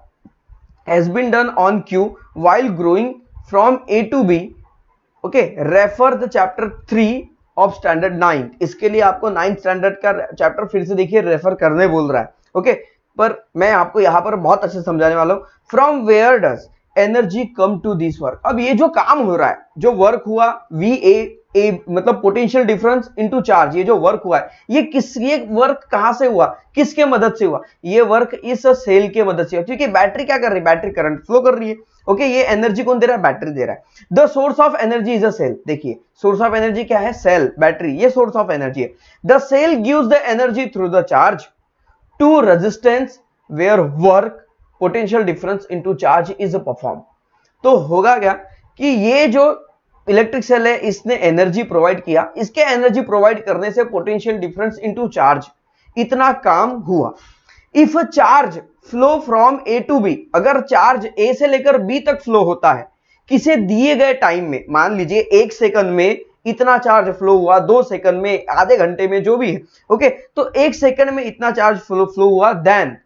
has been done on Q while growing from A to B। Okay, refer the chapter 3 of standard 9, इसके लिए आपको 9th स्टैंडर्ड का चैप्टर फिर से देखिए, रेफर करने बोल रहा है। ओके, पर मैं आपको यहां पर बहुत अच्छे से समझाने वाला हूं। From where does energy come to this work, अब ये जो काम हो रहा है, जो वर्क हुआ VA मतलब पोटेंशियल डिफरेंस इनटू चार्ज, ये जो वर्क हुआ है ये वर्क कहां से हुआ, किसके मदद से हुआ, ये वर्क इस सेल के मदद से हुआ, क्योंकि बैटरी क्या कर रही है, बैटरी करंट फ्लो कर रही है। ओके, ये एनर्जी कौन दे रहा है, बैटरी दे रहा है। The source of energy is a cell, देखिए सोर्स ऑफ एनर्जी क्या है, सेल, बैटरी, ये सोर्स ऑफ एनर्जी है। The cell gives the energy through the charge to resistance where work potential difference into charge is perform. तो होगा क्या कि ये जो इलेक्ट्रिक सेल है इसने एनर्जी प्रोवाइड किया, इसके एनर्जी प्रोवाइड करने से पोटेंशियल डिफरेंस इनटू चार्ज इतना काम हुआ। If charge flow from A to B, अगर चार्ज A से लेकर B तक फ्लो होता है किसी दिए गए टाइम में, मान लीजिए 1 सेकंड में इतना चार्ज फ्लो हुआ, 2 सेकंड में, आधे घंटे में, जो भी है। ओके, तो 1 सेकंड में इतना चार्ज फ्लो हुआ, then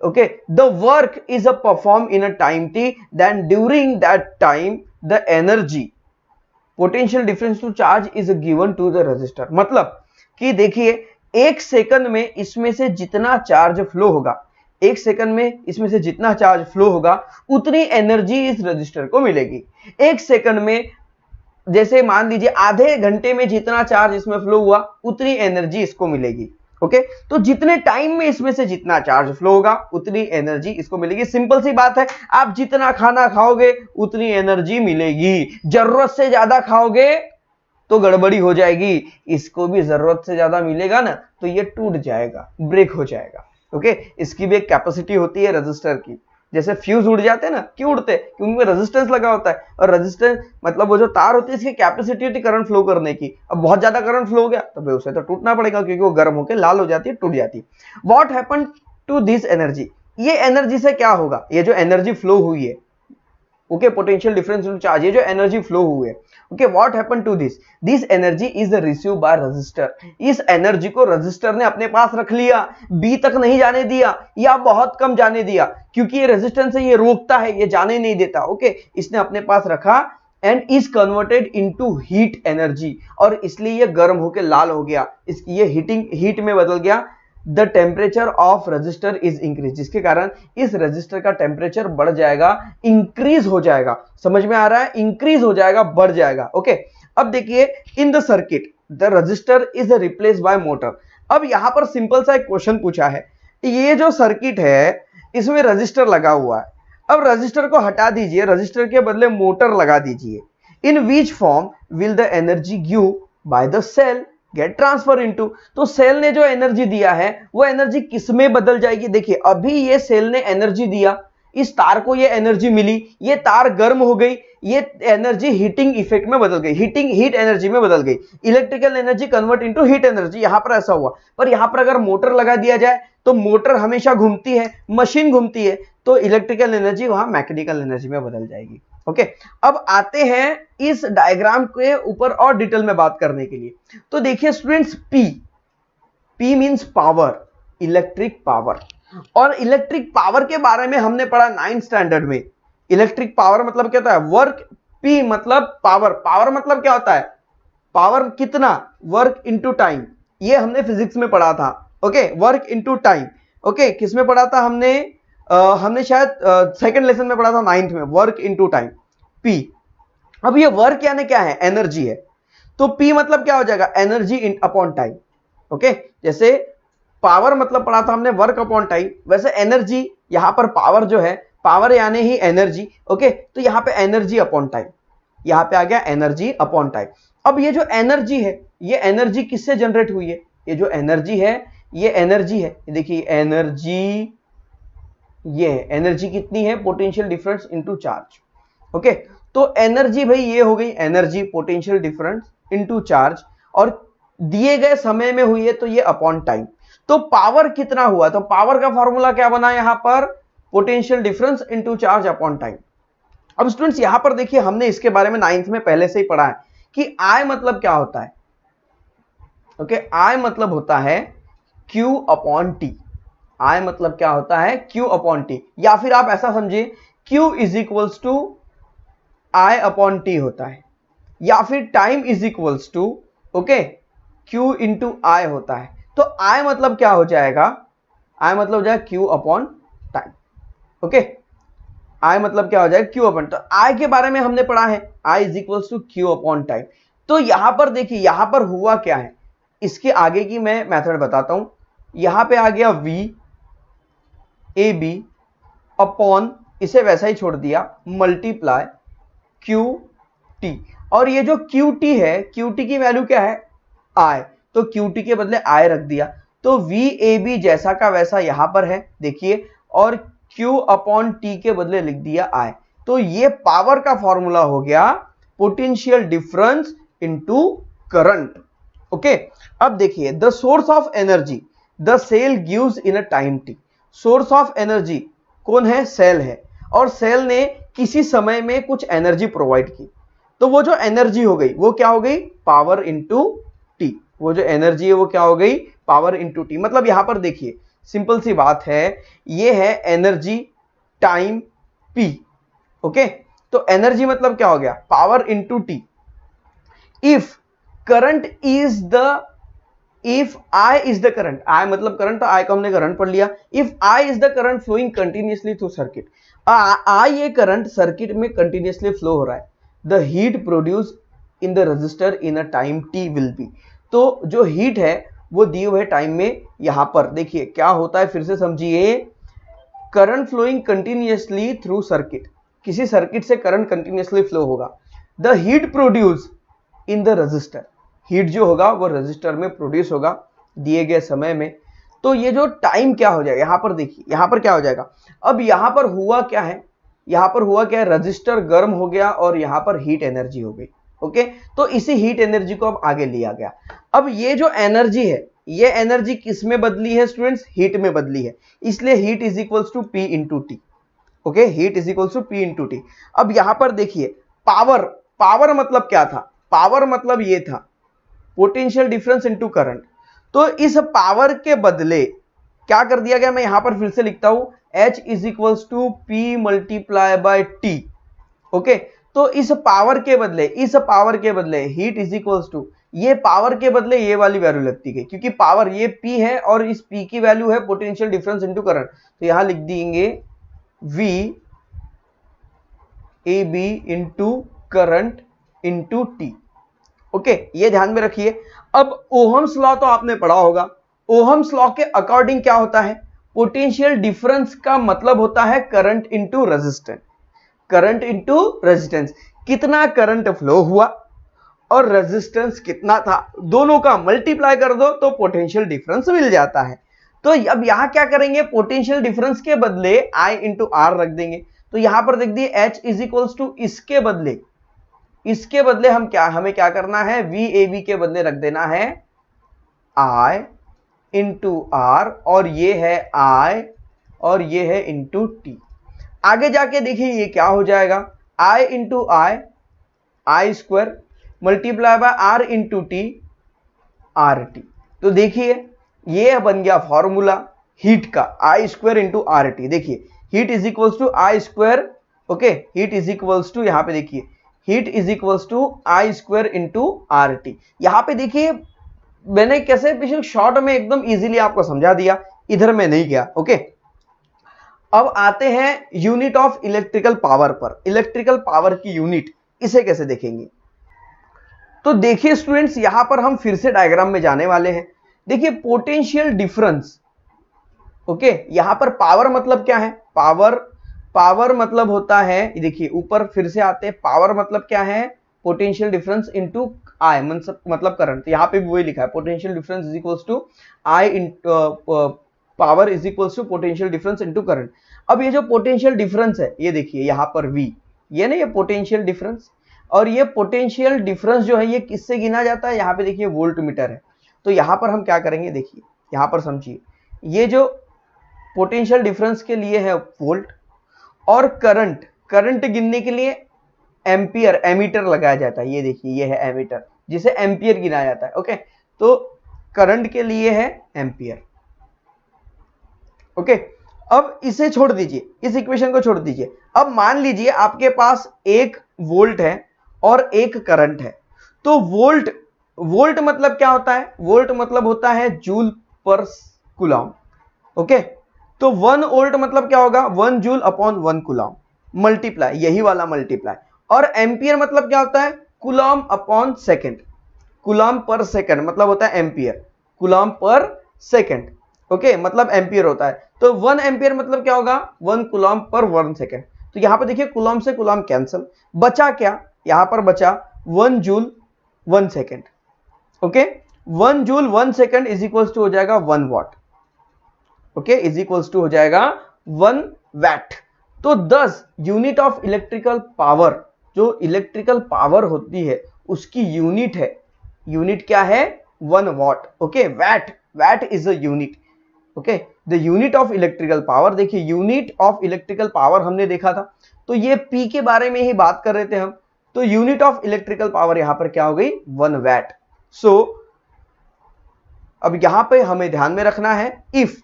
okay, the work is a performed in a time t, then during that time the energy potential difference to charge is given to the resistor। मतलब कि देखिए 1 सेकंड में इसमें से जितना चार्ज फ्लो होगा, 1 second में इसमें से जितना चार्ज फ्लो होगा उतनी एनर्जी इस रजिस्टर को मिलेगी। 1 सेकंड में जैसे मान लीजिए आधे घंटे में जितना चार्ज इसमें फ्लो हुआ उतनी एनर्जी इसको मिलेगी। ओके, तो जितने टाइम में इसमें से जितना चार्ज फ्लो होगा उतनी एनर्जी इसको मिलेगी। सिंपल सी बात है, आप जितना खाना खाओगे उतनी एनर्जी मिलेगी। जरूरत से ज्यादा खाओगे तो गड़बड़ी हो जाएगी, इसको भी जरूरत से ज्यादा मिलेगा ना तो ये टूट जाएगा, ब्रेक हो जाएगा। ओके, इसकी भी एक कैपेसिटी होती है रजिस्टर की। जैसे फ्यूज उड़ जाते हैं ना, क्यों उड़ते? क्योंकि उनमें रेजिस्टेंस लगा होता है, और रेजिस्टेंस मतलब वो जो तार होती है इसकी कैपेसिटी होती है करंट फ्लो करने की। अब बहुत ज्यादा करंट फ्लो हो गया तो भाई उसे तो टूटना पड़ेगा, क्योंकि वो गर्म होकर लाल हो जाती है, टूट जाती है। What happen to this energy? ये एनर्जी से क्या होगा? ये जो एनर्जी फ्लो हुई है, okay, potential difference in charge, ये जो एनर्जी फ्लो हुई है, okay, what happen to this? This energy is receive by register. इस एनर्जी को रजिस्टर ने अपने पास रख लिया, बी तक नहीं जाने दिया या बहुत कम जाने दिया, क्योंकि ये रेजिस्टेंस है, ये रोकता है, ये जाने नहीं देता। ओके, इसने अपने पास रखा and is converted into heat energy, और इसलिए ये गर्म होकर लाल हो गया, इसकी ये हीट में बदल गया। The temperature of register is increase, जिसके कारण इस रजिस्टर का टेम्परेचर बढ़ जाएगा, इंक्रीज हो जाएगा। समझ में आ रहा है? इंक्रीज हो जाएगा, बढ़ जाएगा। ओके, अब देखिए in the circuit the register is replace by motor. अब यहां पर सिंपल सा एक क्वेश्चन पूछा है, ये जो सर्किट है इसमें रजिस्टर लगा हुआ है, अब रजिस्टर को हटा दीजिए, रजिस्टर के बदले मोटर लगा दीजिए। In which form will the energy give by the cell get transfer into? तो सेल ने जो एनर्जी दिया है वो एनर्जी किस में बदल जाएगी? देखिए अभी ये सेल ने एनर्जी दिया, इस तार को ये एनर्जी मिली, ये तार गर्म हो गई, ये एनर्जी हीटिंग इफेक्ट में बदल गई, हीट एनर्जी में बदल गई। Electrical energy convert into heat energy, यहां पर ऐसा हुआ। पर यहां पर अगर मोटर लगा दिया जाए तो मोटर हमेशा घूमती है, मशीन घूमती है, तो इलेक्ट्रिकल एनर्जी वहां मैकेनिकल एनर्जी में बदल जाएगी। ओके, अब आते हैं इस डायग्राम के ऊपर और डिटेल में बात करने के लिए। तो देखिए students, P means power, electric power, और इलेक्ट्रिक पावर के बारे में हमने पढ़ा 9th स्टैंडर्ड में। इलेक्ट्रिक पावर मतलब क्या होता है? वर्क। P मतलब पावर, पावर मतलब क्या होता है? पावर कितना? वर्क इनटू टाइम, ये हमने फिजिक्स में पढ़ा था। Okay, work into time. Okay, किस में पढ़ा था हमने? हमने शायद सेकंड लेसन में पढ़ा था 9th में, वर्क इनटू टाइम, P। अब ये वर्क यानी क्या है? एनर्जी है, तो P मतलब क्या हो जाएगा? Energy in upon time. Okay, जैसे पावर मतलब पढ़ा था हमने वर्क अपॉन टाइम, वैसे एनर्जी यहां पर पावर जो है, पावर यानी ही एनर्जी। ओके, तो यहां पे एनर्जी अपॉन टाइम, यहां पे आ गया एनर्जी अपॉन टाइम। अब ये जो एनर्जी है, ये एनर्जी किससे जनरेट हुई है? ये जो एनर्जी है, ये एनर्जी है, देखिए एनर्जी, ये एनर्जी कितनी है? Potential difference into charge. Okay, तो एनर्जी भाई ये हो गई energy potential difference into charge, और दिए गए समय में हुई है तो ये अपॉन टाइम। तो पावर कितना हुआ? तो पावर का फॉर्मूला क्या बना यहां पर? Potential difference into charge upon time. अब स्टूडेंट्स यहां पर देखिए, हमने इसके बारे में 9th में पहले से ही पढ़ा है कि I मतलब क्या होता है? ओके, I मतलब होता है Q अपॉन T। I मतलब क्या होता है? Q अपॉन T, या फिर आप ऐसा समझिए Q is equals to I upon T होता है, या फिर time is equals to okay Q into I होता है। तो I मतलब क्या हो जाएगा? I मतलब हो जाएगा Q upon time. Okay, I मतलब क्या हो जाएगा? Q अपॉन, तो I के बारे में हमने पढ़ा है, I is equals to Q upon time. तो यहां पर देखिए, यहां पर हुआ क्या है, इसके आगे की मैं मेथड बताता हूं। यहां पे आ गया V ए बी अपॉन, इसे वैसा ही छोड़ दिया, मल्टीप्लाई क्यू टी, और ये जो क्यू टी है, क्यू टी की वैल्यू क्या है? आई, तो क्यू टी के बदले आई रख दिया, तो वी ए बी जैसा का वैसा यहां पर है देखिए, और क्यू अपॉन टी के बदले लिख दिया आई। तो ये पावर का फॉर्मूला हो गया potential difference into current. Okay, अब देखिए the source of energy the cell gives in a time t. Source of energy कौन है? सेल है, और सेल ने किसी समय में कुछ एनर्जी प्रोवाइड की, तो वो जो एनर्जी हो गई वो क्या हो गई? Power into T. वो जो एनर्जी है वो क्या हो गई? Power into T. मतलब यहां पर देखिए सिंपल सी बात है, ये है एनर्जी टाइम P। ओके, तो एनर्जी मतलब क्या हो गया, power into t. If current is the, if I is the current, I मतलब करंट, तो I को हमने करंट पढ़ लिया। If I is the current flowing continuously through circuit, I ये करंट सर्किट में कंटिन्यूसली फ्लो हो रहा है, the heat produce in the resistor in a time t will be. तो जो हीट है वो दिए हुए टाइम में, यहां पर देखिए क्या होता है, फिर से समझिए, current flowing continuously through circuit, किसी सर्किट से करंट कंटिन्यूसली फ्लो होगा, the heat produce in the register, heat जो होगा वो रजिस्टर में प्रोड्यूस होगा दिए गए समय में। तो ये जो टाइम क्या हो जाएगा, यहां पर देखिए, यहां पर क्या हो जाएगा, अब यहां पर हुआ क्या है, यहां पर हुआ क्या है, रजिस्टर गर्म हो गया और यहां पर हीट एनर्जी हो गई। ओके, तो इसी हीट एनर्जी को अब आगे लिया गया। अब ये जो एनर्जी है, ये एनर्जी किस में बदली है स्टूडेंट्स, हीट में बदली है, इसलिए heat is equals to p into t. Okay, heat is equals to p into t. अब यहां पर देखिए पावर, पावर मतलब क्या था, पावर मतलब ये था पोटेंशियल डिफरेंस इनटू करंट। तो इस पावर के बदले क्या कर दिया गया, मैं यहां पर फिर से लिखता हूं, H is equals to p multiply by t. Okay, तो इस पावर के बदले, इस पावर के बदले हीट इज इक्वल्स टू, ये पावर के बदले ये वाली वैल्यू लगती गई, क्योंकि पावर ये P है और इस P की वैल्यू है पोटेंशियल डिफरेंस इनटू करंट, तो यहां लिख देंगे V AB into current into t. Okay, ये ध्यान में रखिए। अब ओहम्स लॉ तो आपने पढ़ा होगा, ओहम्स लॉ के अकॉर्डिंग क्या होता है, पोटेंशियल डिफरेंस का मतलब होता है current into resistance, current into resistance, कितना करंट फ्लो हुआ और रेजिस्टेंस कितना था, दोनों का मल्टीप्लाई कर दो तो पोटेंशियल डिफरेंस मिल जाता है। तो अब यहां क्या करेंगे, पोटेंशियल डिफरेंस के बदले I इंटू आर रख देंगे। तो यहां पर देख दिए H इज इक्वल्स टू, इसके बदले, इसके बदले हम क्या, हमें क्या करना है, VAB के बदले रख देना है I इंटू आर, और ये है I और ये है इंटू टी। आगे जाके देखिए ये क्या हो जाएगा, I into I square multiply by r into t, r t. तो देखिए ये बन गया फॉर्मूला हीट का, I square into r t. देखिए heat is equals to I square, okay, heat is equals to, यहां पे देखिए heat is equals to I square into r t. यहां पे देखिए मैंने कैसे शॉर्ट में एकदम इजीली आपको समझा दिया, इधर में नहीं गया। ओके, अब आते हैं यूनिट ऑफ इलेक्ट्रिकल पावर पर। इलेक्ट्रिकल पावर की यूनिट, इसे कैसे देखेंगे, तो देखिए स्टूडेंट्स यहां पर हम फिर से डायग्राम में जाने वाले हैं। देखिए पोटेंशियल डिफरेंस, ओके, यहां पर पावर मतलब क्या है, पावर, पावर मतलब होता है, देखिए ऊपर फिर से आते हैं, पावर मतलब क्या है, पोटेंशियल डिफरेंस इनटू आई मतलब करंट। यहां पे भी वही लिखा है, potential difference is equals to I into power is equals to potential difference into current. अब ये जो पोटेंशियल डिफरेंस है, ये देखिए यहां पर V, ये ना ये पोटेंशियल डिफरेंस, और ये पोटेंशियल डिफरेंस जो है ये किससे गिना जाता है, यहां पे देखिए वोल्ट मीटर है। तो यहां पर हम क्या करेंगे, देखिए यहां पर समझिए, ये जो पोटेंशियल डिफरेंस के लिए है वोल्ट, और करंट, करंट गिनने के लिए एम्पियर, एमीटर लगाया जाता है। ये देखिए ये है एमीटर, जिसे एम्पियर गिना जाता है। ओके, तो करंट के लिए है एम्पियर। ओके, अब इसे छोड़ दीजिए, इस इक्वेशन को छोड़ दीजिए। अब मान लीजिए आपके पास एक वोल्ट है और एक करंट है। तो वोल्ट, वोल्ट मतलब क्या होता है, वोल्ट मतलब होता है जूल पर कूलम। ओके, तो 1 वोल्ट मतलब क्या होगा, 1 जूल अपॉन 1 कूलम, मल्टीप्लाई, यही वाला मल्टीप्लाई। और एम्पियर मतलब क्या होता है, coulomb upon second, coulomb per second मतलब होता है ampere, coulomb per second. Okay, मतलब एम्पियर होता है। तो 1 एम्पियर मतलब क्या होगा, 1 कूलम पर 1 सेकेंड। तो यहां पर देखिए कूलम से कूलम कैंसिल, बचा क्या, यहां पर बचा 1 joule 1 second. Okay, 1 joule 1 second is equals to हो जाएगा 1 watt. Okay, is equals to हो जाएगा 1 वैट। तो 10 यूनिट ऑफ इलेक्ट्रिकल पावर, जो इलेक्ट्रिकल पावर होती है उसकी यूनिट है, यूनिट क्या है, 1 watt. Okay, watt, watt is a unit. Okay, the unit of electrical power, देखिए यूनिट ऑफ इलेक्ट्रिकल पावर हमने देखा था, तो ये P के बारे में ही बात कर रहे थे हम। तो यूनिट ऑफ इलेक्ट्रिकल पावर यहां पर क्या हो गई, 1 वैट। सो अब यहां पे हमें ध्यान में रखना है, इफ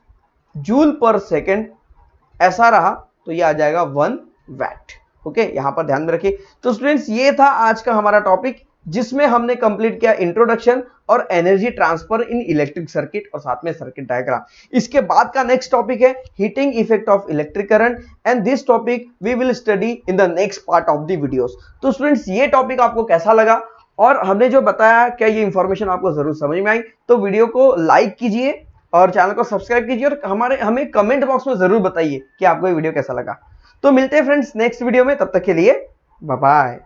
जूल पर सेकेंड ऐसा रहा तो ये आ जाएगा 1 वैट। ओके, यहां पर ध्यान में रखिए। तो स्टूडेंट्स ये था आज का हमारा टॉपिक जिसमें हमने कंप्लीट किया इंट्रोडक्शन और energy transfer in electric circuit और साथ में सर्किट डायग्राम। इसके बाद का नेक्स्ट टॉपिक है heating effect of electric current and this topic we will study in the next part of the videos. तो स्टूडेंट्स ये टॉपिक आपको कैसा लगा और हमने जो बताया क्या ये इंफॉर्मेशन आपको जरूर समझ में आई? तो वीडियो को लाइक कीजिए और चैनल को सब्सक्राइब कीजिए और हमें कमेंट बॉक्स में जरूर बताइए कि आपको ये वीडियो कैसा लगा। तो मिलते हैं फ्रेंड्स नेक्स्ट वीडियो में, तब तक के लिए बाय बाय।